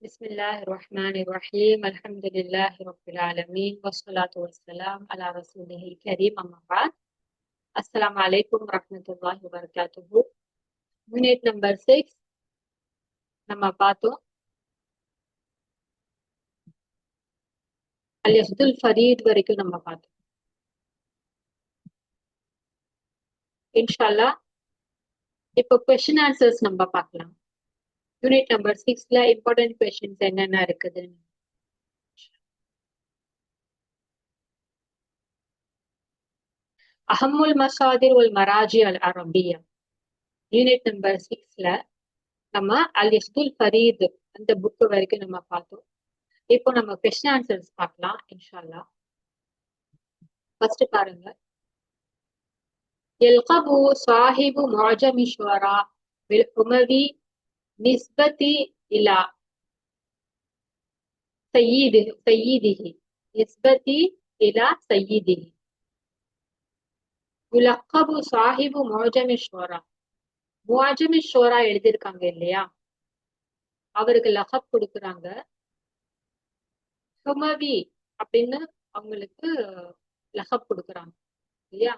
بسم الله الرحمن الرحيم الحمد لله رب العالمين والصلاة والسلام على رسوله الكريم أما بعد السلام عليكم ورحمة الله وبركاته. Unit number 6 நம்ம பார்த்தோம். அல் யஹ்துல் ஃபரீத் வரைக்கும் நம்ம பார்த்தோம். இன்ஷா அல்லாஹ் இப்போ क्वेश्चन ஆன்சர்ஸ் நம்ம பார்க்கலாம். யூனிட் நம்பர் 6ல இம்பார்ட்டன்ட் क्वेश्चंस என்னென்ன இருக்குது. அஹம்முல் மசாதிர் வல் மராஜி அல் அரபியா. யூனிட் நம்பர் 6ல நம்ம அல் யஹ்துல் ஃபரீத் அந்த புக் வரைக்கும் நம்ம பார்த்தோம். இப்போ நம்ம क्वेश्चन ஆன்சர்ஸ் பார்க்கலாம் இன்ஷா அல்லாஹ். ஃபர்ஸ்ட் பாருங்க. يلقب صاحب معجم الشعراء بالحموي نسبة إلى سيده نسبة إلى سيده. يلقب صاحب معجم الشعراء. معجم الشعراء எழுதிருக்காங்க இல்லையா, அவருக்கு லகப் கொடுக்குறாங்க. ஹுமவி அப்படின்னு அவங்களுக்கு லகப் கொடுக்குறாங்க இல்லையா,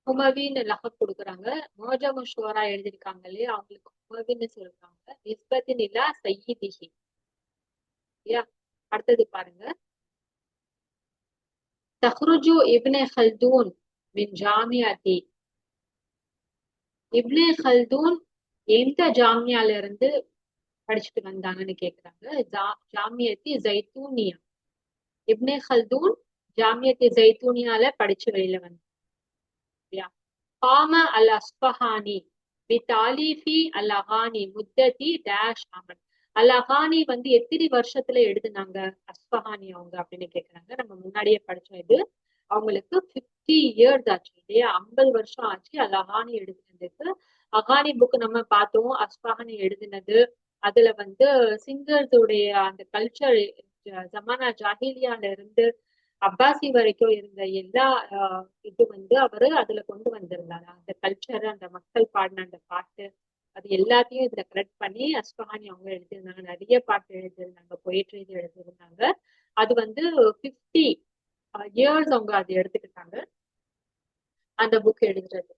ஹுமவின்னு லகப் கொடுக்குறாங்க. மோஜமு ஷோரா எழுதிருக்காங்க இல்லையா, அவங்களுக்கு ஹுமவின்னு சொல்றாங்க. நிஸ்பத்தின் இல்லா சையிதிஹி இல்லையா. அடுத்தது பாருங்க. தஹ்ருஜு இப்னே ஹல்தூன் மின் ஜாமியாத்தி. இப்னே ஹல்தூன் எந்த ஜாமியால இருந்து படிச்சுட்டு வந்தாங்கன்னு கேக்குறாங்க. ஜாமியத்தி ஜைத்தூனியா. இப்னே ஹல்தூன் ஜாமியத்தி ஜைத்தூனியால படிச்சு வெளியில வந்தாங்க. قام الأصفهاني بتأليف الأغاني مدة داش عام. அல்-அகானி எத்தனை வருஷத்துல எழுதுனாங்க அஸ்பஹானி அவங்க அப்படின்னு கேக்குறாங்க. நம்ம முன்னாடியே படிச்சோம். இது அவங்களுக்கு 50 years ஆச்சு இல்லையா, 50 வருஷம் ஆச்சு அல்-அகானி எழுதினதுக்கு. அகானி புக் நம்ம பார்த்தோம், அஸ்பஹானி எழுதினது. அதுல சிங்கர்ஸ் உடைய அந்த கல்ச்சர் ஜமானா ஜாஹிலியால இருந்து அப்பாசி வரைக்கும் இருந்த எல்லா இது அவரு அதுல கொண்டு வந்திருந்தாரு. அந்த கல்ச்சர், அந்த மக்கள் பாடின அந்த பாட்டு, அது எல்லாத்தையும் இதுல கரெக்ட் பண்ணி அஸ்பஹானி அவங்க எழுதியிருந்தாங்க. நிறைய பாட்டு எழுதியிருந்தாங்க, பொயட்ரி எழுதியிருந்தாங்க. அது 50 years அவங்க அது எடுத்துக்கிட்டாங்க அந்த புக் எழுதுறது.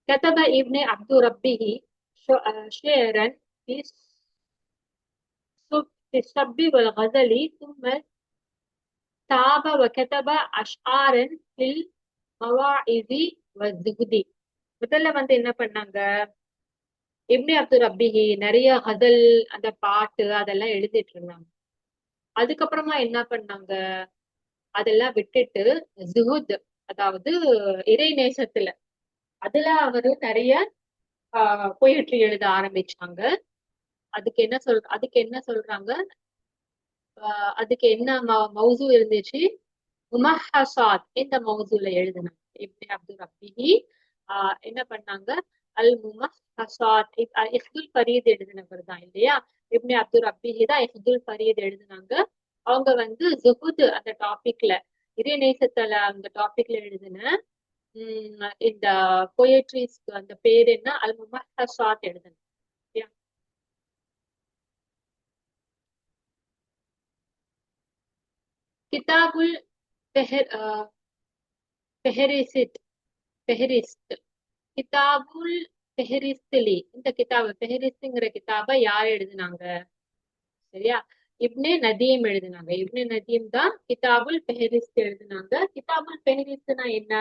كتب ابن عبد ربه شعرا في الصب والغزل ثم تاب وكتب أشعارا في المواعظ والزهد. முதல்ல என்ன பண்ணாங்க, இப்னு அப்து ரப்பிஹி நிறைய கசல் அந்த பாட்டு அதெல்லாம் எழுதிட்டு இருந்தாங்க. அதுக்கப்புறமா என்ன பண்ணாங்க, அதெல்லாம் விட்டுட்டு ஜுஹுத் அதாவது இறை நேசத்துல அதுல அவரு நிறைய பொயட்ரி எழுத ஆரம்பிச்சாங்க. அதுக்கு என்ன சொல்றாங்க, அதுக்கு என்ன மௌசு இருந்துச்சு, முமஹசாத் இந்த மௌசூல எழுதினாங்க. இப்னு அப்து ரப்பிஹி என்ன பண்ணாங்க, அல் முமஹசாத் இஹ்துல் ஃபரீத் எழுதினவர் தான் இல்லையா. இப்னு அப்து ரப்பிஹி தான் இஹ்துல் ஃபரீத் எழுதினாங்க. அவங்க ஜுஹுத் அந்த டாபிக்ல, இறைநேசத்துல அந்த டாபிக்ல எழுதின இந்த பொயட்ரிஸ் அந்த பேர் என்ன, அல் முமஹசாத் எழுதினாங்க. கிதாபுல் பெஹரிஸ்ட் கிதாபுல் பெஹரிஸ்ட்லி. இந்த கிதாபு பெஹரிஸ்ட்ங்கிற கிதாபை யார் எழுதினாங்க, சரியா, இப்னே நதீம் எழுதினாங்க. இப்னே நதீம் தான் கிதாபுல் பெஹரிஸ்ட் எழுதினாங்க. கிதாபுல் பெஹரிஸ்ட்னா என்ன,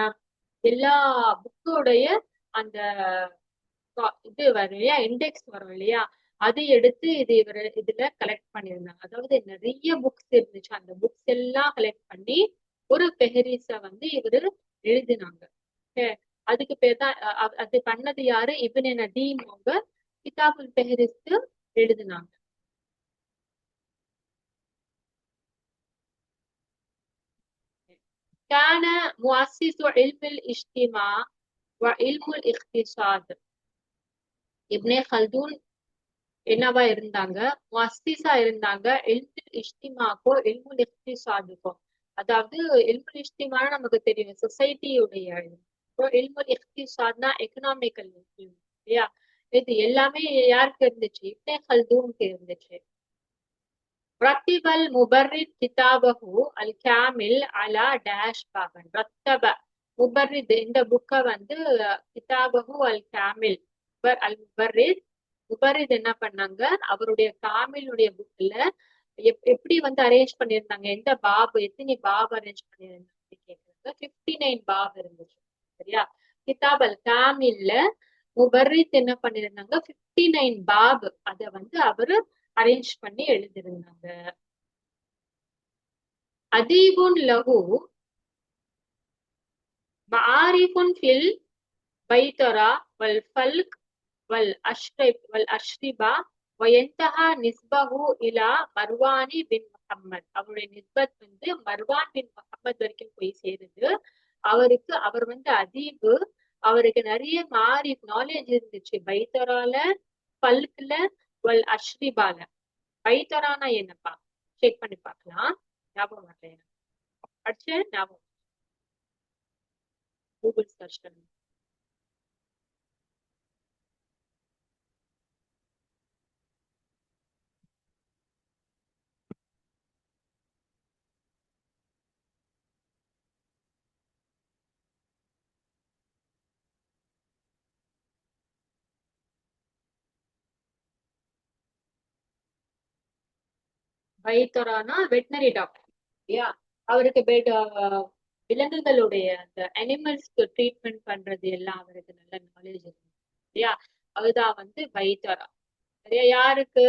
எல்லா புக்கோடைய அந்த இது வரும் இல்லையா, இண்டெக்ஸ் வரும் இல்லையா, அது எடுத்து இதுல கலெக்ட் பண்ணியிருந்தாங்க. அதாவது நிறைய புக்ஸ் இருந்துச்சு, அந்த புக்ஸ் எல்லாம் கலெக்ட் பண்ணி ஒரு பெஹரிஸ இவரு எழுதினாங்க. அதுக்கு பேர் தான் அது பண்ணது யாரு, இப்னு நதீம் அவங்க கிதாபுல் பெஹரிஸ்ட் எழுதினாங்க. كان مؤسس علم الاجتماع وعلم الاقتصاد. இப்னே ஹல்தூன் என்னவா இருந்தாங்க, முஅஸ்ஸிஸா இருந்தாங்க இல்முல் இஜ்திமாக்கோ இல்முல் இக்திசாதுக்கோ. அதாவது இல்முல் இஜ்திமானா நமக்கு தெரியும், சொசைட்டியுடைய. இல்முல் இக்திசாத்னா எக்கனாமிக்கல். இல்லையா? இது எல்லாமே யாருக்கு இருந்துச்சு? இப்னே ஹல்தூனுக்கு இருந்துச்சு. ரத்திபல் முபர்ரித் கிதாபஹு அல் காமில் அலா டேஷ் பாகன். ரத்தப முபர்ரித் இந்த புக்கை வந்து கிதாபஹு அல் காமில் அல் முபர்ரித் முபர்ரித் என்ன பண்ணாங்க, அவருடைய காமிலுடைய புக்ல எப்படி வந்து அரேஞ்ச் பண்ணியிருந்தாங்க, எந்த பாப் எத்தனை பாப் அரேஞ்ச் பண்ணியிருந்தாங்க கேக்குறாங்க. 59 பாப் இருந்துச்சு. சரியா? கிதாப் அல் காமில்ல முபர்ரித் என்ன பண்ணிருந்தாங்க, 59 பாப் அத வந்து அவரு அரேஞ்ச் பண்ணி எழுதிருந்தாங்க. அதீபுன் லஹு மஆரிஃபுன் ஃபில் பைத்தரா வல் ஃபல்க் வல் அஷ்ரிபா வயந்தஹா நிஸ்பஹு இலா மர்வானி பின் முஹம்மத். அவருடைய நிஸ்பத் வந்து மர்வான் பின் முஹம்மத் வரைக்கும் போய் சேருது. அவர் வந்து அதீபு, அவருக்கு நிறைய நாலேஜ் இருந்துச்சு. பைத்தரால, பல்க்ல, வல் அஷ்ரிபால. பைத்தரானா என்னப்பா? செக் பண்ணி பார்க்கலாம். ஞாபகம் வரல எனக்கு. படிச்சு ஞாபகம், கூகுள் சர்ச் பண்ணுங்க. பைத்தரானா வெட்டினரி டாக்டர் இல்லையா? அவருக்கு விலங்குகளுடைய அந்த அனிமல்ஸ்க்கு ட்ரீட்மெண்ட் பண்றது எல்லாம் அவருக்கு நல்ல நாலேஜ் இருக்கு இல்லையா? அதுதான் வந்து பைத்தரா. சரியா? யாருக்கு?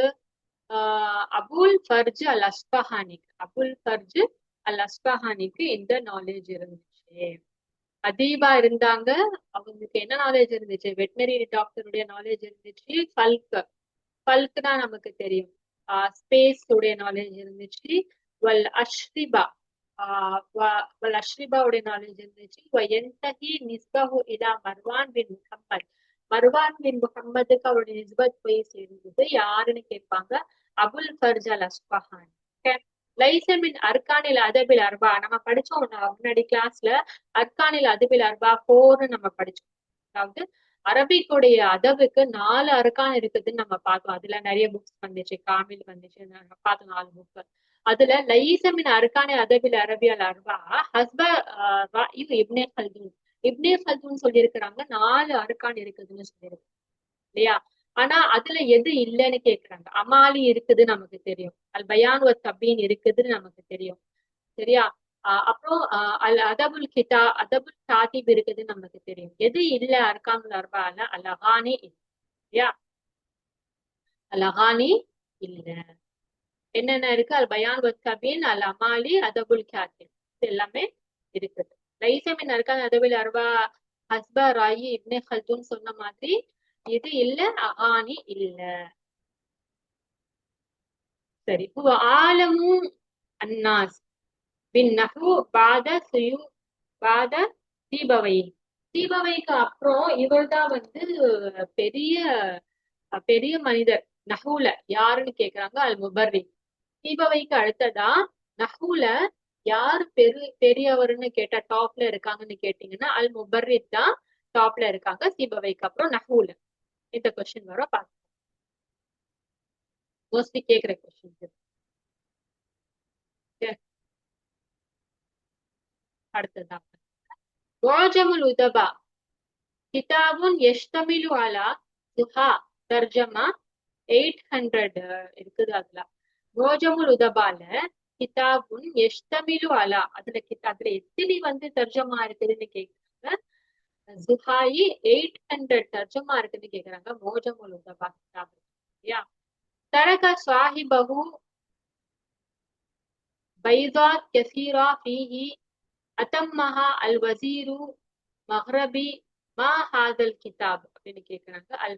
அபுல் ஃபர்ஜ் அல் அஸ்பஹானிக்கு. அபுல் ஃபர்ஜ் அல் அஸ்பஹானிக்கு இந்த நாலேஜ் இருந்துச்சு. அதீபா இருந்தாங்க. அவங்களுக்கு என்ன நாலேஜ் இருந்துச்சு? வெட்டினரி டாக்டருடைய நாலேஜ் இருந்துச்சு. பல்க் தான் நமக்கு தெரியும். ஸ்பேஸ் உடைய நாலேஜ் இருந்துச்சு. வல் அஷ்ரிபா வல் அஷ்ரிபாவுடைய நாலேஜ் இருந்துச்சு. என்தஹி நிஸ்பஹு இலா மர்வான் பின் முஹம்மத். மர்வான் பின் முஹம்மதுக்கு அவருடைய நிஸ்பத் போய் சேர்ந்தது. யாருன்னு கேட்பாங்க? அபுல் ஃபர்ஜ் அல் அஸ்பஹான். லைசமின் அர்கானில் அதபில் அர்பா நம்ம படிச்சோம் முன்னாடி கிளாஸ்ல. அர்கானில் அதபில் அர்பா 4 நம்ம படிச்சோம். அதாவது அரபிக்குடைய அதவுக்கு 4 அர்கான் இருக்குதுன்னு நம்ம பார்த்தோம். அதுல நிறைய புக்ஸ் வந்துச்சு, காமில் வந்துச்சு, நம்ம பார்த்தோம் 4 புக். அதுல லைசமின் அர்கானில் அதபில் அரபியல் அர்பா ஹஸ்ப இப்னே ஹல்தூன். இப்னே ஹல்தூன் சொல்லியிருக்கிறாங்க 4 அர்கான் இருக்குதுன்னு சொல்லியிருக்கு இல்லையா? ஆனா அதுல எது இல்லைன்னு கேக்குறாங்க. அமாலி இருக்குது நமக்கு தெரியும். அல் பயான் தபீன் இருக்குதுன்னு நமக்கு தெரியும். சரியா? அப்புறம் அல் அதபுல் காத்திப் இருக்குதுன்னு நமக்கு தெரியும். எது இல்ல அர்கானுல் அர்பால? அல் அகானி இல்லையா? அல் அகானி இல்ல. என்னென்ன இருக்கு? அல் பயான் தபீன், அல் அமாலி, அதபுல் காத்திப், இது எல்லாமே இருக்குது. லைசமின் அர்கான் அதபுல் அர்பா ஹஸ்பா ராயி இப்னே ஹல்தூன் சொன்ன மாதிரி இது இல்ல, அகானி இல்ல. சரி. ஆலமு அன்னாஸ் பின் நஹு பாத தீபவை. தீபவைக்கு அப்புறம் இவர்தான் வந்து பெரிய பெரிய மனிதர் நஹூல. யாருன்னு கேக்குறாங்க? அல் முபர்ரி. தீபவைக்கு அடுத்ததா நஹூல யார் பெரியவர்னு கேட்டா டாப்ல இருக்காங்கன்னு கேட்டீங்கன்னா அல் முபர்ரித் தான் டாப்ல இருக்காங்க. தீபவைக்கு அப்புறம் நஹூல. இந்த கொஸ்டின் வர பாருங்க. மோஸ்ட்லி கேக்குற கொஸ்டின். அடுத்ததா மோஜமுல் உதபா கிதாபுன் யஷ்தமிலு அலா சுஹா தர்ஜமா 800 இருக்குது. அதுல மோஜமுல் உதபால கிதாபுன் யஷ்தமிலு அலா, அதுல எத்தனை வந்து தர்ஜமா இருக்குதுன்னு கேக்குறாங்க. ஜுஹாயி 800 தர்ஜமா இருக்குன்னு கேக்குறாங்க. மோஜமுல் உதபா கிதாப் இல்லையா? தரக சாஹிபஹு பைதாத் கசீரா ஃபீஹி அதம்மஹா அல் வசீரு மஹ்ரபி மா ஹாதல் கிதாப் அப்படின்னு கேக்குறாங்க. அல்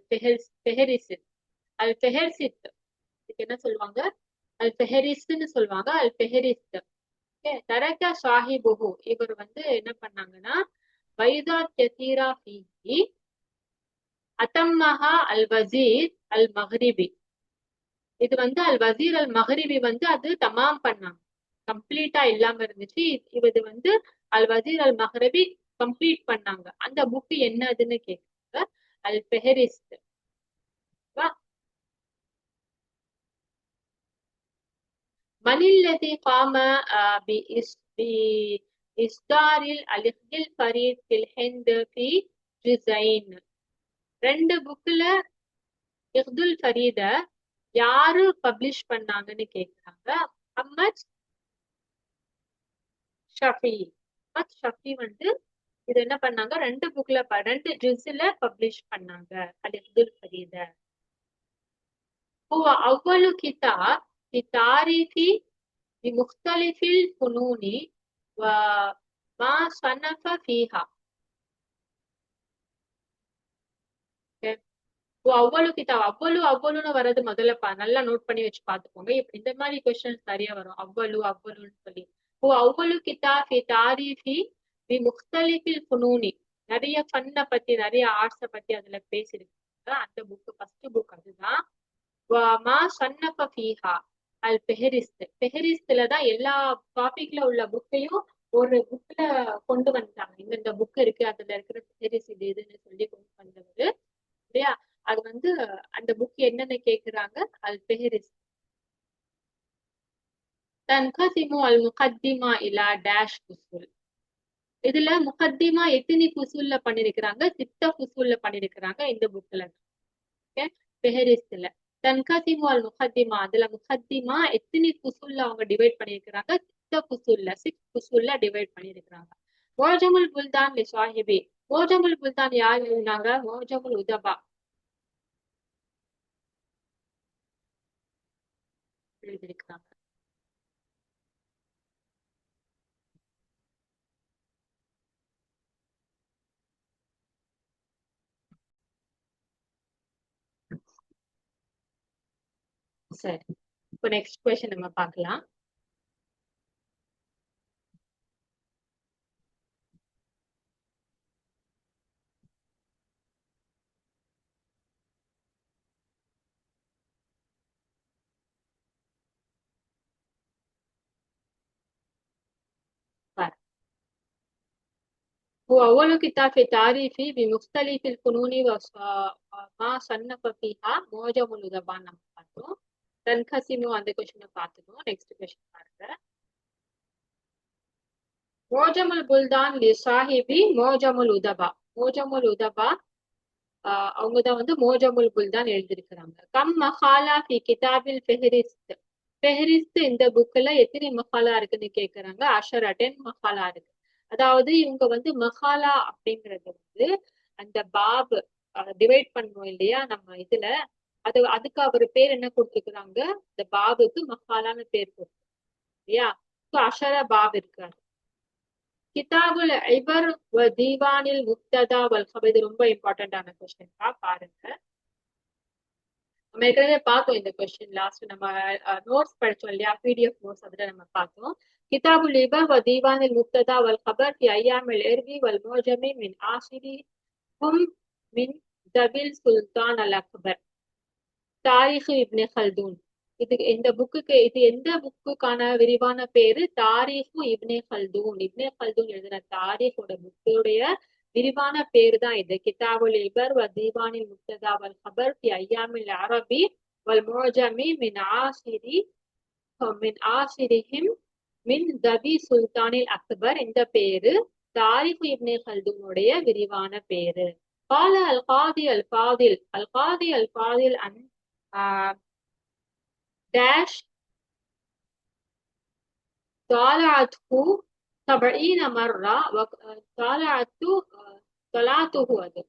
பெஹரிசித் இதுக்கு என்ன சொல்லுவாங்க? அல் பெஹரிஸ்ன்னு சொல்லுவாங்க. அல் பெஹரிஸ்த். தரக சாஹிபுஹு இவர் வந்து என்ன பண்ணாங்கன்னா பைதாத் கசீரா ஃபீஹி அதம்மஹா அல் வசீர் அல் மஹ்ரிபி. இது வந்து அல் வசீர் அல் மஹ்ரிபி வந்து அது தமாம் பண்ணாங்க. கம்ப்ளீட்டா இல்லாம இருந்துச்சு. இது வந்து அல் வசீர் அல் மஹ்ரிபி கம்ப்ளீட் பண்ணாங்க. அந்த புக் என்னதுன்னு கேக்குறாங்க. الفهرست. من الذي قام بإصدار العقد الفريد في الهند في جزئين. ரெண்டு புக்ல இக்துல் ஃபரீத யாரு பப்ளிஷ் பண்ணாங்கன்னு கேக்குறாங்க. அஹ்மத் ஷஃபி. அஹ்மத் ஷஃபி வந்து இது என்ன பண்ணாங்க, ரெண்டு புக்ல ரெண்டு ஜுஸ்ல பப்ளிஷ் பண்ணாங்க அல் இக்துல் ஃபரீத. هو أول كتاب في تاريخ بمختلف الفنون وما صنف فيها. அவ்வளவு கிதாப் அவ்வளவுன்னு வர்றது முதல்ல நல்லா நோட் பண்ணி வச்சு பாத்துக்கோங்க. இந்த மாதிரி கொஸ்டின்ஸ் நிறைய வரும், அவ்வளவுன்னு சொல்லி. அவ்வளவு கிதாப் தாரிஃபி பி முக்தலிஃபில் ஃபுனூனி, நிறைய ஃபன்னை பத்தி நிறைய ஆர்ட்ஸை பத்தி அதுல பேசிருக்கு. அந்த புக் ஃபர்ஸ்ட் புக் அதுதான். மா சன்னஃப ஃபீஹா அல் பெஹரிஸ்த். பெஹரிஸ்த்ல தான் எல்லா டாபிக்ல உள்ள புக்கையும் ஒரு புக்ல கொண்டு வந்துட்டாங்க. இந்த புக் இருக்கு, அதுல இருக்கிற பெஹரிஸ் இது இதுன்னு சொல்லி கொண்டு வந்தவர் இல்லையா. அது வந்து அந்த புக் என்னன்னு கேக்குறாங்க, அல் பெஹரிஸ். தன்கசிமு அல் முகத்திமா இலா டேஷ் ஃபுசூல். இதுல முகத்திமா எத்தனை ஃபுசூல்ல பண்ணிருக்கிறாங்க, 6 ஃபுசூல்ல பண்ணிருக்கிறாங்க இந்த புக்ல. பெஹரிஸ்ல தன்கசிமு அல் முகத்திமா, அதுல முகத்திமா எத்தனை ஃபுசூல்ல அவங்க டிவைட் பண்ணிருக்கிறாங்க, 6 ஃபுசூல்ல டிவைட் பண்ணிருக்கிறாங்க. மோஜமுல் புல்தான் லி சாஹிபி. மோஜமுல் புல்தான் யார் எழுதினாங்க, மோஜமுல் உதபா எழுதியிருக்கிறாங்க. சரி, இப்போ நெக்ஸ்ட் क्वेश्चन நம்ம பார்க்கலாம். هو أول كتاب في تعريف بمختلف الفنون وما صنف فيها معجم الأدباء. நம்ம பார்த்தோம். தன்கசிமு அந்த क्वेश्चन பார்த்துட்டோம். நெக்ஸ்ட் क्वेश्चन பாருங்க. மோஜமுல் புல்தான் லி சாஹிபி மோஜமுல் உதபா. மோஜமுல் உதபா அவங்கதான் வந்து மோஜமுல் புல்தான் எழுதியிருக்கிறாங்க. கம் மஹாலா ஃபி கிதாபில் ஃபெஹரிஸ்த். ஃபெஹரிஸ்த் இந்த புக்ல எத்தனை மஹாலா இருக்குன்னு கேக்குறாங்க. 10 மஹாலா இருக்கு. அதாவது இவங்க வந்து மஹாலா அப்படிங்கறது வந்து அந்த பாப் டிவைட் பண்ணுவோம் இல்லையா நம்ம இதுல, அதுக்கு அவர் பேர் என்ன கொடுத்துருக்குறாங்க, இந்த பாபுக்கு மஹாலான்னு பேர் கொடுத்துருக்காங்க இல்லையா. அஷரா பாப் இருக்காரு. கிதாபுல் ஐபர் வ தீவானில் முக்ததா வல் கபர். இது ரொம்ப இம்பார்ட்டன்டான क्वेश्चन பாருங்க. நம்ம ஏற்கனவே பார்த்தோம் இந்த क्वेश्चन. லாஸ்ட் நம்ம நோட்ஸ் படிச்சோம் இல்லையா, பிடிஎஃப் நோட்ஸ், அதுல நம்ம பார்த்தோம். கிதாபுல் ஐபர் வ தீவானில் முக்ததா வல் கபர் ஃபி அய்யாமில் இர்வி வல் மோஜமி மின் ஆசிரி ஹும் மின் தபில் சுல்தான் அல் அக்பர் தாரிக் இப்னு கல்தூன். இந்த புக்குக்கு இது எந்த புக்குக்கான விரிவான பேரு, தாரிக் இப்னு கல்தூன். இப்னு கல்தூன் எழுதின தாரிகோட புக்குடைய விரிவான பேரு தான் இது. கிதாபுல் இபர் வ தீவானில் முக்ததா வல் கபர் ஃபி அய்யாமில் அரபி வல் மோஜமி மின் ஆசிரிஹிம் மின் தபி சுல்தானில் அக்பர். இந்த பேரு தாரிக் இப்னு கல்தூனுடைய விரிவான பேரு. قال القاضي الفاضل عن داش طالعته 70 مرة وطالعته அது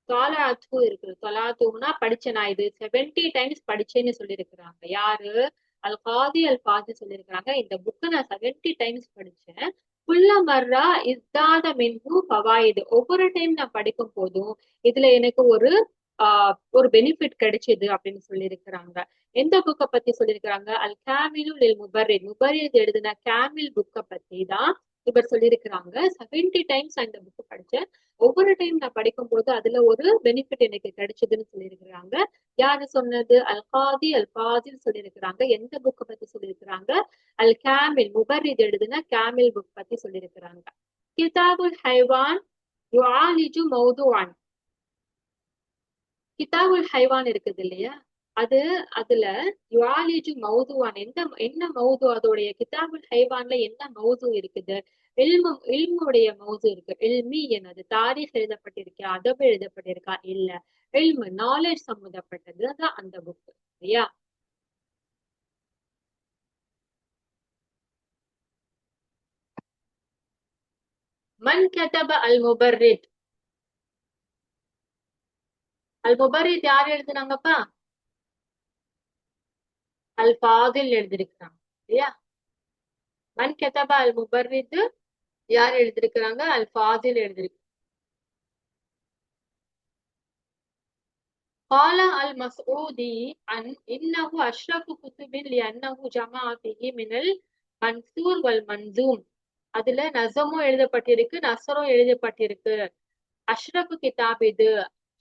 طالعته இருக்கு. طالعتهனா படிச்சேன் நான், இது 70 டைம்ஸ் படிச்சேன்னு சொல்லியிருக்கிறாங்க. யாரு, அல் காதி சொல்லியிருக்கிறாங்க. இந்த புக்கை நான் 70 டைம்ஸ் படிச்சேன். குல்ல மர்ரா இஸ்தாத மின்ஹு ஃபவாயிது. ஒவ்வொரு டைம் நான் படிக்கும் போதும் இதுல எனக்கு ஒரு பெனிஃபிட் கிடைச்சது அப்படின்னு சொல்லியிருக்கிறாங்க. எந்த புக்கை பத்தி சொல்லியிருக்கிறாங்க, அல் காமிலு லில் முபர்ரித். முபர்ரித் எழுதின காமில் புக்கை பத்தி தான் இவர் சொல்லியிருக்கிறாங்க. 70 டைம்ஸ் அந்த புக்கு படிச்சேன். ஒவ்வொரு டைம் நான் படிக்கும் போது அதுல ஒரு பெனிஃபிட் எனக்கு கிடைச்சதுன்னு சொல்லியிருக்கிறாங்க. யாரு சொன்னது, அல் ஃபாதில் சொல்லியிருக்கிறாங்க. எந்த புக்கை பத்தி சொல்லியிருக்கிறாங்க, அல் காமில். முபர்ரித் எழுதின காமில் புக் பத்தி சொல்லியிருக்கிறாங்க. கிதாபுல் ஹைவான் யுஆலிஜு மௌதுஆன். கிதாபுல் ஹைவான் இருக்குது இல்லையா, அது அதுல யுவாலிஜு மௌதுவான் என்ன மௌது, அதோடைய கிதாபுல் ஹைவான்ல என்ன மௌது இருக்குது? இல்முடைய மௌது இருக்கு. இல்மி என்னது, தாரீஃப் எழுதப்பட்டிருக்கா, அதப் எழுதப்பட்டிருக்கா? இல்ல, இல்மு நாலேஜ் சம்பந்தப்பட்டது தான் அந்த புக் இல்லையா. மன் கதப அல் முபர்ரித், அல் முபர்ரித் யார் எழுதுனாங்கப்பா? அல் ஃபாதில் எழுதிருக்கிறாங்க இல்லையா. மன் கதப அல் முபர்ரித் யார் எழுதிருக்கிறாங்க? அல் ஃபாதில் எழுதிருக்கு. قال المسعودي عن إنه أشرف كتب لأنه جمع فيه من المنثور والمنظوم. அதுல நசமும் எழுதப்பட்டிருக்கு, நசரும் எழுதப்பட்டிருக்கு. அஷ்ரஃபு கிதாப் இது,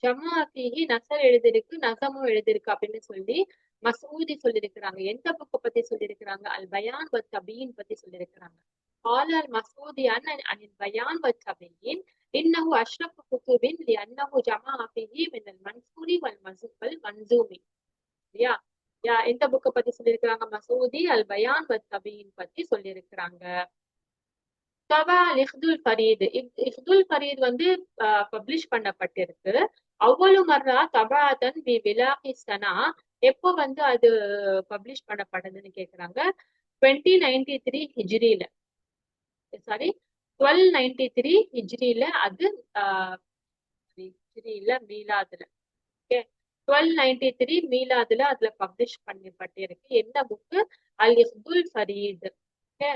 ஜமா ஃபீஹி நசர் எழுதிருக்கு, நசமும் எழுதிருக்கு அப்படின்னு சொல்லி மசூதி சொல்லியிருக்கிறாங்க. எந்த புக்க பத்தி சொல்லியிருக்கிறாங்க? அல் பயான் வ தபீன் பத்தி சொல்லியிருக்கிறாங்க. قال المسعودي عن البيان والتبيين إنه أشرف كتب لأنه جمع فيه من المنثور والمنظوم. இல்லையா. எந்த புக்க பத்தி சொல்லியிருக்கிறாங்க? மசூதி அல் பயான் வ தபீன் பத்தி சொல்லியிருக்கிறாங்க. தபா இஹ்துல் ஃபரீத், இஹ்துல் ஃபரீத் வந்து பப்ளிஷ் பண்ணப்பட்டிருக்கு. அவ்வளவு மர்ரா தபாதன் பி விலாகி சனா, எப்போ வந்து அது பப்ளிஷ் பண்ணப்பட்டதுன்னு கேக்குறாங்க. 2093 ஹிஜ்ரியில, சாரி 1293 ஹிஜ்ரியில அது ஹிஜ்ரியில மீலாதுல, ஓகே, 1293 மீலாதுல அதுல பப்ளிஷ் பண்ணப்பட்டிருக்கு. என்ன புக்கு? அல் இஹ்துல் ஃபரீத். ஓகே,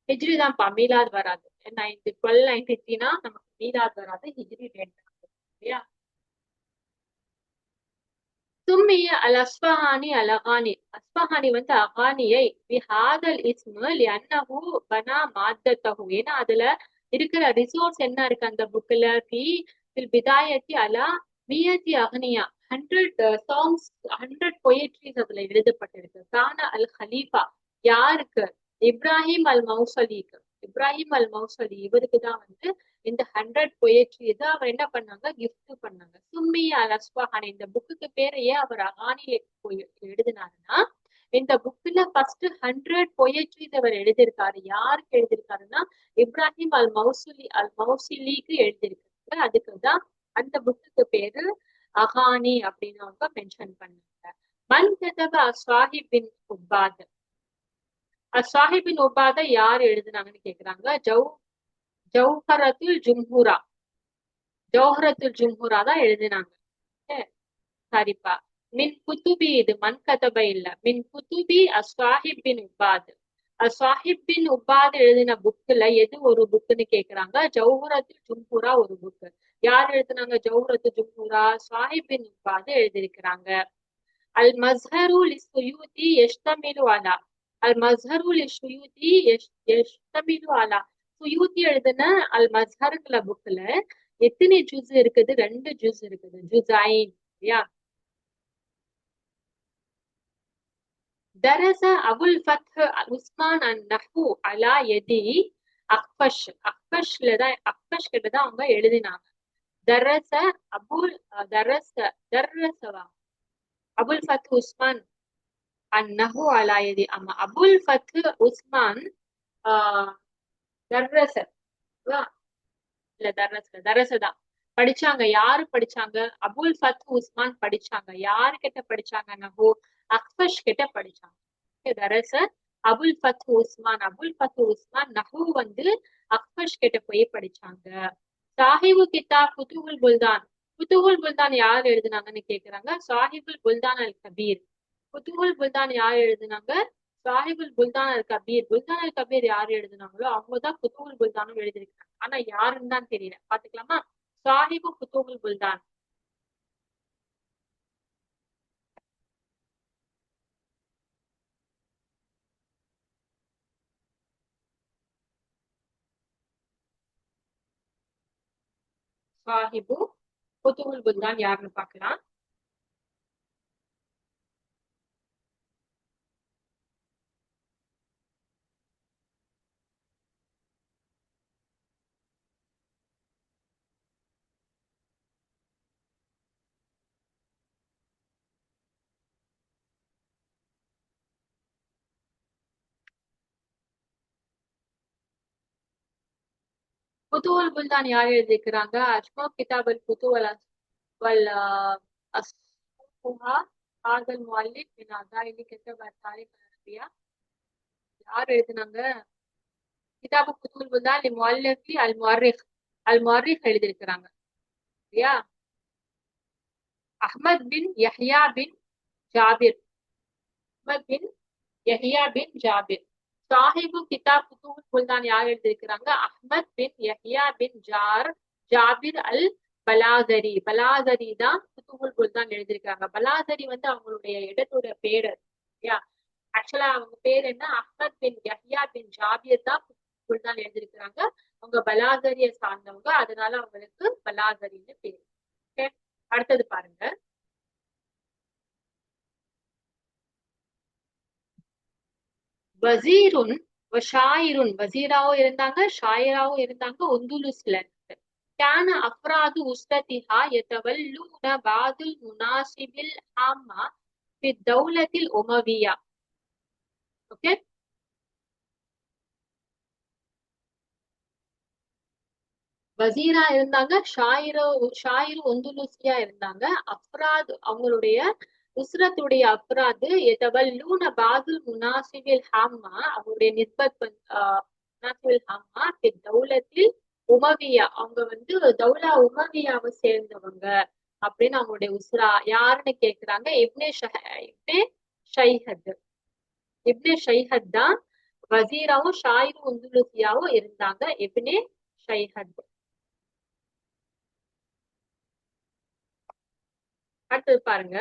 ஹிஜ்ரி தான்ப்பா, மீலாத் வராது. 1293னா நமக்கு மீலாத் வராது, ஹிஜ்ரி டேட் இல்லையா. சும்மிய அல் அஸ்பஹானி அல் அகானி, அஸ்பஹானி வந்து அகானியை பிஹாதல் இஸ்மு லிஅன்னஹு பனா மாத்தத்தஹு, ஏன்னா அதுல இருக்கிற ரிசோர்ஸ் என்ன இருக்கு அந்த புக்ல, ஃபில் பிதாயத்தி அலா மியத்தி அக்னியா, 100 சாங்ஸ், 100 பொயட்ரிஸ் அதுல எழுதப்பட்டிருக்கு. கான அல் ஹலீஃபா யாருக்கு? இப்ராஹிம் அல் மௌசலிக்கு. இப்ராஹிம் அல் மௌசலி இவருக்கு தான் வந்து இந்த 100 பொயட்ரி இதை அவர் என்ன பண்ணாங்க, கிஃப்ட் பண்ணாங்க. சும்மி அல் அஸ்பஹானி, இந்த புக்குக்கு பேரை ஏன் அவர் அகானியை எழுதினாருன்னா, இந்த புக்ல ஃபர்ஸ்ட் 100 பொயட்ரிஸ் அவர் எழுதியிருக்காரு. யாருக்கு எழுதியிருக்காருன்னா இப்ராஹிம் அல் மௌசிலிக்கு எழுதியிருக்காரு. அதுக்குதான் அந்த புக்குக்கு பேரு அகானி அப்படின்னு அவங்க மென்ஷன் பண்ணாங்க. மன் கதப அஸ்வாஹிபின் உப்பாத், அஸ்வாஹிபின் உப்பாத யார் எழுதுனாங்கன்னு கேக்குறாங்க. ஜௌஹரத்துல் ஜும்ஹூரா, ஜௌஹரத்துல் ஜும்ஹூரா தான் எழுதினாங்க. சரிப்பா. மின் குத்துபி, இது மன் கதப இல்ல, மின் குத்துபி அஸ்வாஹிப் பின் உப்பாத். அஸ்வாஹிப் பின் உப்பாத் எழுதின புக்ல எது ஒரு புக்குன்னு கேக்குறாங்க. ஜௌஹரத்துல் ஜும்ஹூரா ஒரு புக்கு. யார் எழுதுனாங்க ஜௌஹரத்து ஜும்ஹூரா? சாஹிப் பின் உப்பாத் எழுதியிருக்கிறாங்க. அல் மஸ்ஹரு லிஸ்ஸுயூத்தி யஷ்தமிலு அலா, அல் மஸ்ஹரு லிஸ்ஸுயூத்தி யஷ்தமிலு அலா, சுயூத்தி எழுதின அல் மஸ்ஹருங்கிற புக்ல எத்தனை ஜூஸ் இருக்குது? 2 ஜூஸ் இருக்குது. ஜுஸைன் இல்லையா. درس أبو الفتح عثمان النحو على يدي அக்பஷ், அக்பஷ் கிட்டதான் அவங்க எழுதினாங்க. தரச அபுல் தரச தரசவா அபுல் ஃபத் உஸ்மான் அந்நஹு அலா யதி, ஆமா, அபுல் ஃபத் உஸ்மான் தர்ரச இல்ல தரசதான் படிச்சாங்க. யாரு படிச்சாங்க? அபுல் ஃபத் உஸ்மான் படிச்சாங்க. யாரு கிட்ட படிச்சாங்க? நஹு அக்பஷ் கிட்ட படிச்சாங்க. தரச அபுல் ஃபத் உஸ்மான், அபுல் ஃபத் உஸ்மான் நஹு வந்து அக்பஷ் கிட்ட போய் படிச்சாங்க. சாஹிபு கிதாப் புத்துகுல் புல்தான், புத்துகுல் புல்தான் யார் எழுதுனாங்கன்னு கேக்குறாங்க. சாஹிபுல் புல்தான் அல் கபீர். புத்துகுல் புல்தான் யார் எழுதுனாங்க? சாஹிபுல் புல்தான் அல் கபீர். புல்தான் அல் கபீர் யார் எழுதுனாங்களோ அவங்கதான் புத்துகுல் புல்தானும் எழுதிருக்காங்க. ஆனா யாருன்னு தான் தெரியல. பாத்துக்கலாமா? சாஹிபு புத்துகுல் புல்தான். சாஹிபு புத்துகுல் புல்தான் யாருன்னு பாக்கலாம். புத்துவல் புல்தான் யார் எழுதியிருக்கிறாங்க? அஜ்மோ கிதாபல் புத்துவல் வல் அஸ்ஹா ஹாதல் முஅல்லிஃப் மின் அதாயிலி கிதாப் தாரிக் அரபியா. யார் எழுதினாங்க? கிதாபு புத்துவல் புல்தான் லி முஅல்லிஃபி அல் முஅர்ரிக் எழுதியிருக்கிறாங்க சரியா? அஹ்மத் பின் யஹ்யா பின் ஜாபிர். அஹ்மத் பின் யஹ்யா பின் ஜாபிர். சாஹிபு கிதாப் புத்துவல் புல்தான் யார் எழுதியிருக்கிறாங்க? அஹ்மத் பின் யஹ்யா பின் ஜாபிர் அல் பலாசரி. பலாசரி தான் புத்துவல் புல்தான் எழுதியிருக்காங்க. பலாசரி வந்து அவங்களுடைய இடத்தோட பேரு சரியா? ஆக்சுவலா அவங்க பேர் என்ன? அஹ்மத் பின் யஹ்யா பின் ஜாபிர் தான் புல்தான் எழுதியிருக்கிறாங்க. அவங்க பலாசரிய சார்ந்தவங்க, அதனால அவங்களுக்கு பலாசரின்னு பேரு. ஓகே, அடுத்தது பாருங்க. வசீருன் ஷாயிருன். வசீராவும் இருந்தாங்க, ஷாயிராவும் இருந்தாங்க உந்துலுஸ்ல. كان أفراد أسرتها يتولون بعض المناصب الهامة في الدولة الأموية. ஓகே, வசீரா இருந்தாங்க, ஷாயிரு ஒந்துலுசியா இருந்தாங்க. அப்ராத் அவங்களுடைய உஸ்ரத்துடைய அப்ராது எதவல்லூன பாதுல் முனாசிபில் ஹாமா, அவங்களுடைய நிஸ்பத் முனாசிபில் ஹாமா தௌலத்தில் உமவியா, அவங்க வந்து தௌலா உமவியாவை சேர்ந்தவங்க அப்படின்னு அவங்களுடைய உஸ்ரா யாருன்னு கேக்குறாங்க. இப்னே ஷைஹத். இப்னே ஷைஹத் தான் வசீராவும் ஷாயிரு உந்துலுசியாவும் இருந்தாங்க. இப்னே ஷைஹத். அடுத்தது பாருங்க.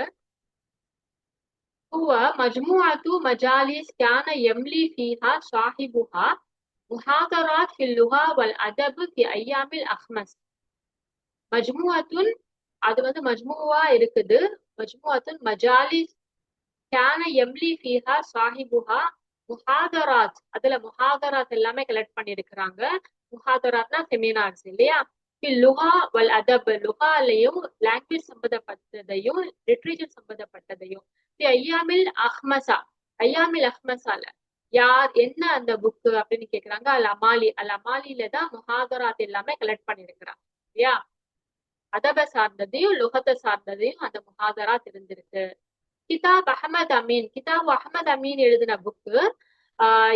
هو مجموعة مجالس كان يملي فيها صاحبها محاضرات في اللغة والأدب في أيام الأخمس. மஜ்முஅத்துன் அது வந்து மஜ்முவா இருக்குது. மஜ்முஅத்துன் மஜாலிஸ் கான எம்லி ஃபீஹா சாஹிபுஹா முஹாதராத். அதுல முஹாதராத் எல்லாமே கலெக்ட் பண்ணிருக்கிறாங்க. முஹாதராத்னா செமினார்ஸ் இல்லையா? லுகா வல் அதப், லுகாலையும் லாங்குவேஜ் சம்பந்தப்பட்டதையும் லிட்ரேச்சர் சம்பந்தப்பட்டதையும். ஐயாமில் அஹ்மசா, ஐயாமில் அஹ்மசால யார் என்ன அந்த புக்கு அப்படின்னு கேக்குறாங்க. அல் அமாலி. அல் அமாலில தான் முஹாதராத் எல்லாமே கலெக்ட் பண்ணிருக்கிறாங்க இல்லையா? அதப சார்ந்ததையும் லுகத்தை சார்ந்ததையும் அந்த முஹாதராத் இருந்திருக்கு. கிதாப் அஹமத் அமீன். கிதாப் அஹமத் அமீன் எழுதின புக்கு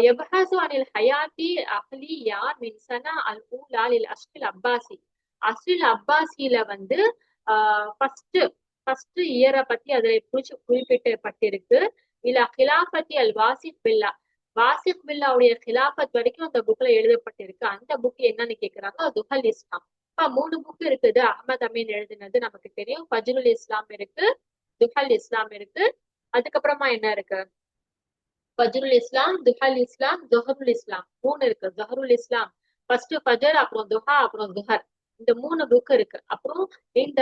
يبحث عن الحياة الأهلية من سنة الأولى للأسر العباسي. அஸ்ரில் அப்பாசியில வந்து ஃபர்ஸ்ட் இயரை பத்தி அதுல குறிப்பிட்டப்பட்டிருக்கு. இல்ல கிலாபத்தி அல் வாசிப் பில்லா. வாசிப் பில்லாவுடைய கிலாபத் வரைக்கும் அந்த புக்ல எழுதப்பட்டிருக்கு. அந்த புக் என்னன்னு கேக்குறாங்க. துஹல் இஸ்லாம். இப்ப 3 புக் இருக்குது. அஹமத் அமீன் எழுதினது நமக்கு தெரியும். ஃபஜ்ருல் இஸ்லாம் இருக்கு, துஹல் இஸ்லாம் இருக்கு. அதுக்கப்புறமா என்ன இருக்கு? ஃபஜ்ருல் இஸ்லாம், துஹல் இஸ்லாம், ஜொஹருல் இஸ்லாம் 3 இருக்கு. ஜொஹருல் இஸ்லாம் ஃபர்ஸ்ட் ஃபஜர், அப்புறம் துஹா, அப்புறம் துஹர். இந்த 3 புக் இருக்கு. அப்புறம் இந்த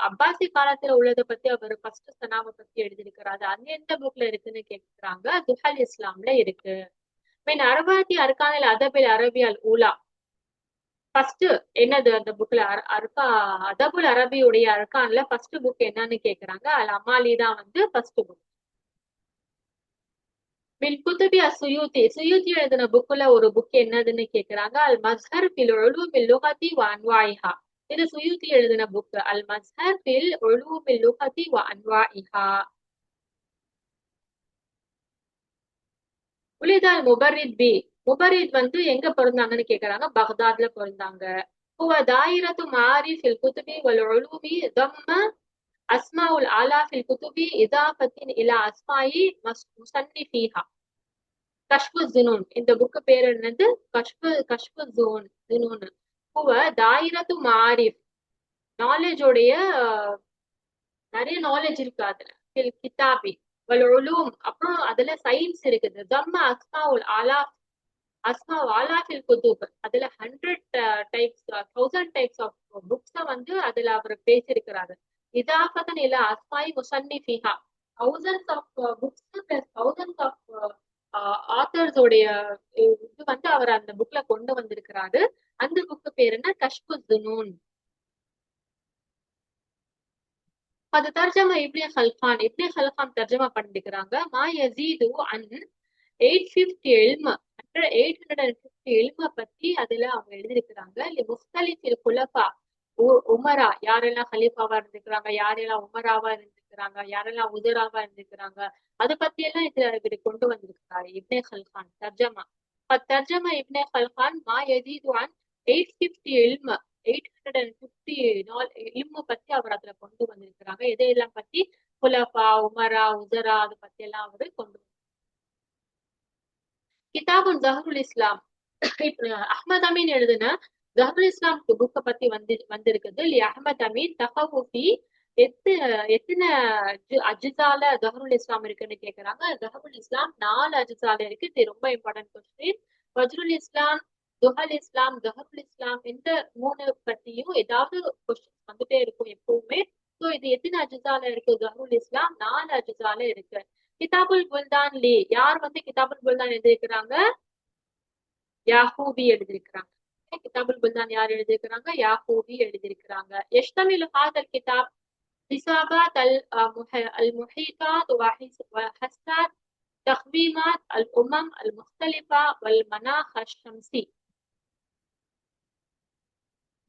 அப்பாசி காலத்துல உள்ளதை பத்தி அவர் ஃபர்ஸ்ட் சனாவை பத்தி எழுதியிருக்கிறாரு. அது எந்த புக்ல இருக்குன்னு கேக்குறாங்க. துஹல் இஸ்லாம்ல இருக்கு. மீன் அரபாத்தி அர்கானில் அதபில் அரபியல் ஊலா. ஃபர்ஸ்ட் என்னது அந்த புக்ல? அதபுல் அரபியுடைய அர்கான்ல ஃபர்ஸ்ட் புக் என்னன்னு கேக்குறாங்க. அல் அமாலி தான் வந்து ஃபர்ஸ்ட் புக். மின் குதுபி சுயூத்தி. சுயூத்தி எழுதின புக்ல ஒரு புக் என்னதுன்னு கேக்குறாங்க. அல் மஸ்ஹர் ஃபில் உலூமில் லுகதி வ அன்வாஇஹா. இது சுயூத்தி எழுதின புக். அல் மஸ்ஹர் ஃபில் உலூமில் லுகதி வ அன்வாஇஹா. உலிதால் முபர்ரித் பி. முபர்ரித் வந்து எங்க பிறந்தாங்கன்னு கேக்குறாங்க. பக்தாத்ல பிறந்தாங்க. هو دائرة معارف الكتب والعلوم ضم أسماء الآلاف الكتب إضافة إلى أسماء مصنفيها. கஷ்பு ஜுனூன். இந்த புக்கு பேர் என்னது? கஷ்பு ஜுனூன். ஹுவ தாயிரத்து மாரிஃப். நாலேஜோடைய நிறைய நாலேஜ் இருக்கு அதுல. கிதாபி வல் உலூம். அப்புறம் அதுல சயின்ஸ் இருக்குது. தம்ம அஸ்மாவுல் ஆலாஃப். அஸ்மா ஆலாஃபில் குதுப். அதுல 100 டைப்ஸ் 1000 டைப்ஸ் ஆஃப் புக்ஸ வந்து அதுல அவர் பேசியிருக்கிறாரு. இதாஃபதன் இல்ல அஸ்மாயி முசன்னிஃபிஹா. thousands of books plus thousands of ஆத்தர்ஸோடைய இது வந்து அவர் அந்த புக்ல கொண்டு வந்திருக்கிறாரு. அந்த புக்கு பேர் என்ன? கஷ்பு ஜுனூன். அது தர்ஜமா இப்னே ஹல்கான். இப்னே ஹல்கான் தர்ஜமா பண்ணிருக்கிறாங்க. மா யஸீது அன் 850 இல்ம் 850 இல்ம பத்தி அதுல அவங்க எழுதியிருக்கிறாங்க. முஸ்தலிஃபில் குலஃபா உமரா யாரெல்லாம் ஹலீஃபாவா இருந்திருக்கிறாங்க, யாரெல்லாம் உமராவா இருந்திருக்கிறாங்க, யாரெல்லாம் உதராவா இருந்திருக்கிறாங்க, அதை பத்தி எல்லாம் இவரு கொண்டு வந்திருக்கிறாரு இப்னே ஹல்கான் தர்ஜமா. தர்ஜமா இப்னே ஹல்கான் மா யஜீது அன் 850 இல்ம 850 இல்ம பத்தி அவர் அதுல கொண்டு வந்திருக்கிறாங்க. எதையெல்லாம் பத்தி? குலஃபா, உமரா, உதரா, அதை பத்தி எல்லாம் அவரு கொண்டு கிதாபுன் ஜஹருல் இஸ்லாம். இப்ப அஹ்மத் அமீன் எழுதுன ஜஹருல் இஸ்லாம் புக்க பத்தி வந்திருக்குது. அஹ்மத் அமீன் தஹவுஃபி எத்தனை அஜிசால ஜஹருல் இஸ்லாம் இருக்குன்னு கேக்குறாங்க. ஜஹருல் இஸ்லாம் 4 அஜிசால இருக்கு. இது ரொம்ப இம்பார்ட்டன்ட் கொஸ்டின். வஜ்ருல் இஸ்லாம், துஹல் இஸ்லாம், ஜஹருல் இஸ்லாம், இந்த 3 பத்தியும் ஏதாவது கொஸ்டின் வந்துட்டே இருக்கும் எப்பவுமே. சோ இது எத்தனை அஜிசால இருக்கு? ஜஹருல் இஸ்லாம் 4 அஜிசால இருக்கு. கிதாபுல் புல்தான் லி யார் கிதாபுல் புல்தான் எழுதியிருக்கிறாங்க? யாஹூபி எழுதியிருக்கிறாங்க. கிதாபுல் புல்தான் யார் எழுதியிருக்கிறாங்க? யாஹூபி எழுதியிருக்கிறாங்க. யஷ்தமிலு ஹாதல் கிதாப் ஹிசாபாத் அல் முஹீதாத் வஹஸ்ஸாத் தக்வீமாத் அல் உமம் அல் முக்தலிஃபா வல் மனாஹ் அஷ்-ஷம்சி.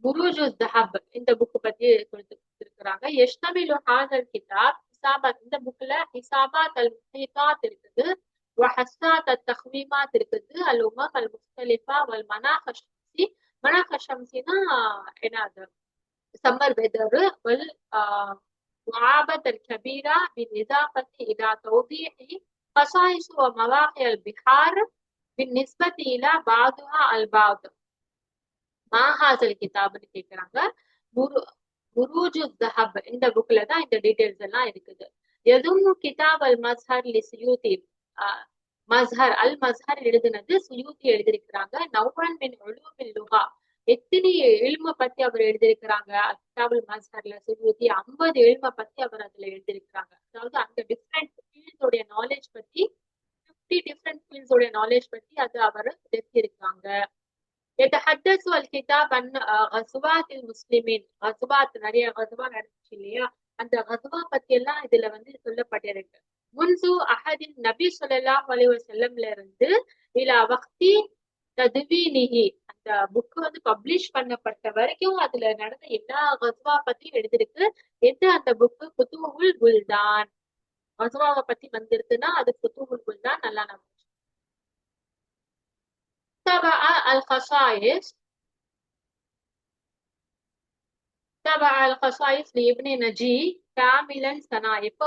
புரூஜு தஹப் இந்த புக் பத்தி கொடுத்திருக்கிறாங்க. யஷ்தமிலு ஹாதல் கிதாப் ஹிசாபாத் இந்த புக்ல ஹிசாபாத் அல் முஹீதாத் இருக்குது, وحسات التخميمات இருக்குது, الأمم المختلفة والمناخ الشمسي. مناخ الشمسيனா என்னது? Summer weather. والمعابد الكبيرة بالإضافة إلى توضيح خصائص ومواقع البحار بالنسبة إلى بعضها البعض. ما هذا الكتابன்னு கேக்குறாங்க. புரூஜு தஹப் இந்த புக்ல தான் இந்த டீடைல்ஸ் எல்லாம் இருக்குது. எதுவும் கிதாப் அல் மஸ்ஹர் லி சுயூதி மஸ்ஹர் அல் மஸ்ஹர் எழுதினது சுயூதி எழுதியிருக்கிறாங்க. நௌவன் மின் உலூமில் லுகா எத்தனை இல்ம பத்தி அவர் எழுதியிருக்கிறாங்க கிதாபுல் மஸ்ஹர்ல சுயூதி 50 இல்ம பத்தி அவர் அதுல எழுதியிருக்கிறாங்க. அதாவது அந்த டிஃப்ரெண்ட் ஃபீல்ட்ஸ் உடைய நாலேஜ் பத்தி 50 டிஃப்ரெண்ட் ஃபீல்ட்ஸ் உடைய நாலேஜ் பத்தி அது அவர் எழுதியிருக்காங்க. يتحدث الكتاب عن غزوات المسلمين. غزوات நிறைய غزوா நடந்துச்சு இல்லையா? அந்த غزوா பத்தி எல்லாம் இதுல சொல்லப்பட்டிருக்கு. முன்சு அஹதின் நபி ஸல்லல்லாஹு அலைஹி வஸல்லம்ல இருந்து இலா வக்தி தத்வீனிஹி அந்த புக் பப்ளிஷ் பண்ணப்பட்ட வரைக்கும் அதுல நடந்த எல்லா غزوா பத்தி எழுதிருக்கு. எது அந்த புக்? ஃபுதூஹுல் புல்தான். غزوாவை பத்தி வந்திருக்குன்னா அது ஃபுதூஹுல் புல்தான். நல்லா நம்ம تبع الخصائص لابن نجي كاملا سنة. எப்ப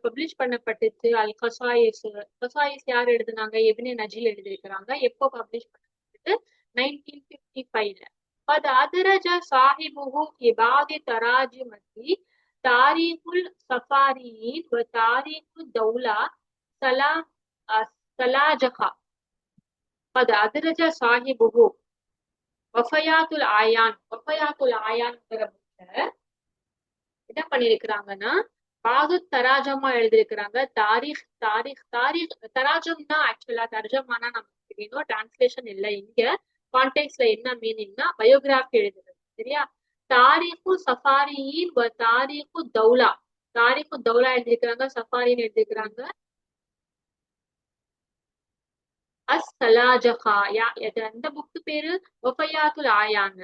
பப்ளிஷ் பண்ணப்பட்டுச்சு? அல் கசாயிஸ். கசாயிஸ் யார் எழுதுனாங்க? இப்னு நஜி எழுதியிருக்கிறாங்க. எப்போ பப்ளிஷ் பண்ணப்பட்டது? 1955. قد أدرج صاحبه في بعض تراجمه تاريخ السفاريين وتاريخ الدولة سلاجقة. قد أدرج صاحبه வஃபயாத்துல் ஆயான். வஃபயாத்துல் ஆயான் என்ன பண்ணிருக்கிறாங்கன்னா பாது தராஜமா எழுதியிருக்கிறாங்க. தாரிக் தாரிக் தாரிக் தராஜம்னா ஆக்சுவலா தர்ஜமானா நமக்கு தெரியணும். டிரான்ஸ்லேஷன் இல்லை. இங்க கான்டெக்ட்ல என்ன மீனிங்னா பயோகிராஃபி எழுதுறது. சரியா? தாரிக்கு சஃபாரியின் தாரிக்கு தௌலா. தாரிக்கு தௌலா எழுதியிருக்கிறாங்க, சஃபாரின்னு எழுதியிருக்கிறாங்க. அஸ்ஸலாஜகா அந்த புக்கு பேரு வஃபயாத்துல் ஆயான்.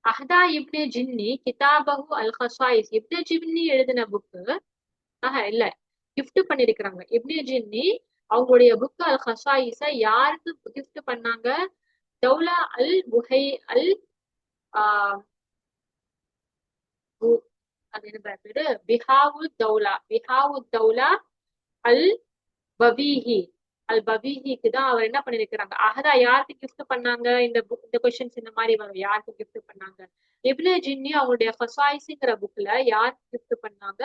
அஹ்தா இப்னு ஜின்னி கிதாபஹு அல் கசாயிஸ். இப்னு ஜின்னி எழுதின புக்கு இல்ல கிஃப்ட் பண்ணிருக்கிறாங்க. இப்னு ஜின்னி அவங்களுடைய புக் அல் கசாயிஸ யாருக்கு கிஃப்ட் பண்ணாங்க? தௌலா அல் புஹை அல் அது என்ன பேரு? பிஹாவுத் தௌலா. பிஹாவுத் தௌலா அல் பவீஹி. அல் பவீஹிக்கு தான் அவர் என்ன பண்ணிருக்கிறாங்க? அஹதா யாருக்கு கிஃப்ட் பண்ணாங்க? இந்த கொஸ்டின்ஸ் இந்த மாதிரி வரும். யாருக்கு கிஃப்ட் பண்ணாங்க? இப்னு ஜின்னி அவங்களுடைய கசாயிஸ்ங்கிற புக்ல யாருக்கு கிஃப்ட் பண்ணாங்க?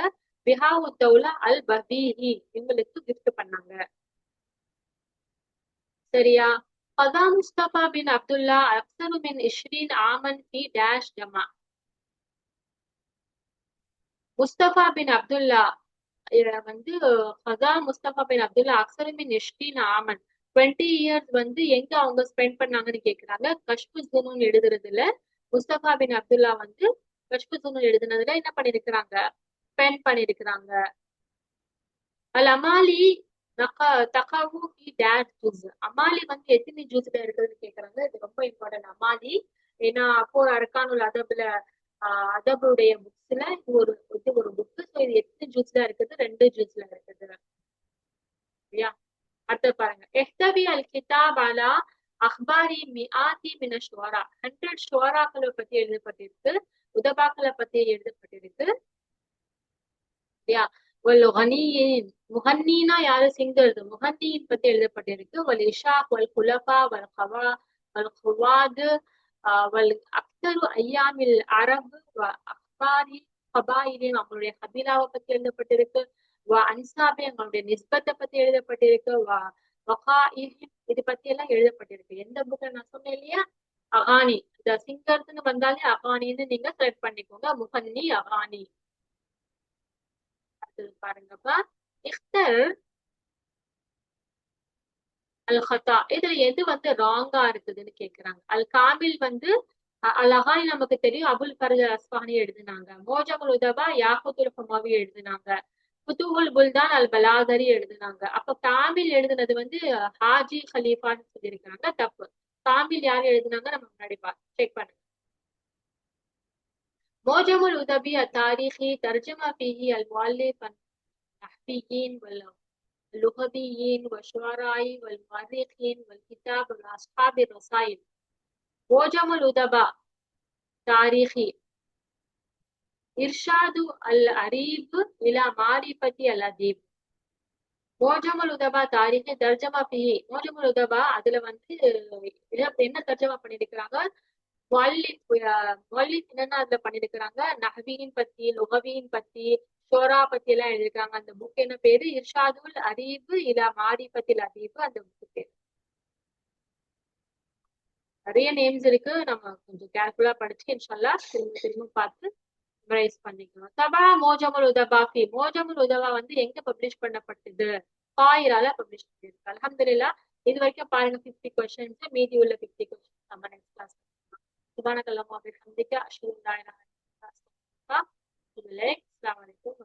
பிஹாவுத் தௌலா அல் பவீஹி இவங்களுக்கு கிஃப்ட் பண்ணாங்க. சரியா? قضى مصطفى بن عبد الله أكثر من 20 عاما في داش جمع. முஸ்தபா பின் அப்துல்லா கதா முஸ்தபா பின் அப்துல்லா அக்ஸர் மின் 20 ஆமன் 20 இயர்ஸ் எங்க அவங்க ஸ்பெண்ட் பண்ணாங்கன்னு கேக்குறாங்க. கஷ்பு ஜுனூன் எழுதுறதுல முஸ்தபா பின் அப்துல்லா கஷ்பு ஜுனூன் எழுதுனதுல என்ன பண்ணிருக்கிறாங்க? ஸ்பெண்ட் பண்ணிருக்கிறாங்க. அல் அமாலி தகவு ஃபி டேஷ் ஜூஸ். அமாலி வந்து எத்தனை ஜூஸ்ல இருக்குதுன்னு கேக்குறாங்க. இது ரொம்ப இம்பார்ட்டன்ட் அமாலி. ஏன்னா அப்போ அர்கானுல் அதபுல அதபுடைய புக்ஸ்ல இது ஒரு புக். ஸோ இது எத்தனை ஜூஸ்ல இருக்குது? 2 ஜூஸ்ல இருக்குது. சரியா? அடுத்து பாருங்க. எஹ்தவி அல் கிதாப் அலா அஹ்பாரி மிஆத்தி மின ஷுவரா. 100 ஷுவராக்களை பத்தி எழுதப்பட்டிருக்கு, உதபாக்களை பத்தி எழுதப்பட்டிருக்கு. சரியா? வல் கனியின் முஹன்னினா யாரு? சிங்கர்ஸ். முஹன்னியின் பத்தி எழுதப்பட்டிருக்கு. வல் இஷாக் வல் குலஃபா வல் கவா வல் குவாத் வல் அக்தரு ஐயாமில் அரபு வ அக்பாரி கபாயிலின் அவங்களுடைய கபீலாவை பத்தி எழுதப்பட்டிருக்கு. அன்சாபி அவங்களுடைய நிஸ்பத்தை பத்தி எழுதப்பட்டிருக்கு. இது பத்தி எல்லாம் எழுதப்பட்டிருக்கு. எந்த புக்ல நான் சொன்னேன் இல்லையா? அகானி. இந்த சிங்கர்ஸ்னு வந்தாலே அகானின்னு நீங்க செலக்ட் பண்ணிக்கோங்க. முஹன்னி அகானி. அடுத்தது பாருங்கப்பா. இஃப்தர் அல் ஹத்தா. இதுல எது வந்து ராங்கா இருக்குதுன்னு கேக்குறாங்க. அல் காமில் வந்து அல் அகானி நமக்கு தெரியும், அபுல் ஃபர்ஜ் அஸ்ஃபானி எழுதினாங்க. மோஜமுல் உதபா யாகுத்துல் ஹுமாவி எழுதினாங்க. புதுகுல் புல்தான் அல் பலாதரி எழுதினாங்க. அப்ப காமில் எழுதுனது வந்து ஹாஜி ஹலீஃபான்னு சொல்லியிருக்காங்க. தப்பு. காமில் யார் எழுதினாங்க நம்ம முன்னாடி செக் பண்ணுங்க. மோஜமுல் உதபி அத்தாரிஹி தர்ஜமா ஃபீஹி அல் முஅல்லிஃப் النحويين واللغويين والشعراء والمؤرخين والكتاب والأصحاب الرسائل. موجم الأدباء تاريخي إرشاد الأريب إلى معرفة الأديب. மோஜமுல் உதபா தாரிகை தர்ஜமா ஃபீஹி. மோஜமுல் உதபா அதுல வந்து என்ன தர்ஜமா பண்ணிருக்கிறாங்க? முஅல்லிஃப் என்னன்னா அதுல பண்ணிருக்கிறாங்க, நஹ்வியின் பத்தி, லுகவியின் பத்தி, ஷோரா பத்தி எல்லாம் எழுதிருக்காங்க. அந்த புக் என்ன பேரு? இர்ஷாதுல் அரீபு இலா மாரிஃபத்தில் அதீபு. அந்த புக் பேரு. நிறைய நேம்ஸ் இருக்கு. நம்ம கொஞ்சம் கேர்ஃபுல்லா படிச்சு இன்ஷால்லா திரும்ப பார்த்து மெமரைஸ் பண்ணிக்கணும். தபா மோஜமுல் உதபா ஃபி. மோஜமுல் உதபா வந்து எங்க பப்ளிஷ் பண்ணப்பட்டது? காயிரால பப்ளிஷ் பண்ணிருக்கு. அல்ஹம்துலில்லாஹ். இது வரைக்கும் பாருங்க 50 கொஸ்டின்ஸ். மீதி உள்ள 50 கொஸ்டின்ஸ் நம்ம நெக்ஸ்ட் கிளாஸ். சுப்ஹானக அல்லாஹும்ம வபிஹம்திக அஷ்ஹது அன் லா இலாஹா இல்லா அன்த அஸ்தக்ஃபிருக வ அத்தூபு இலைக். அஸ்ஸலாமு அலைக்கும்.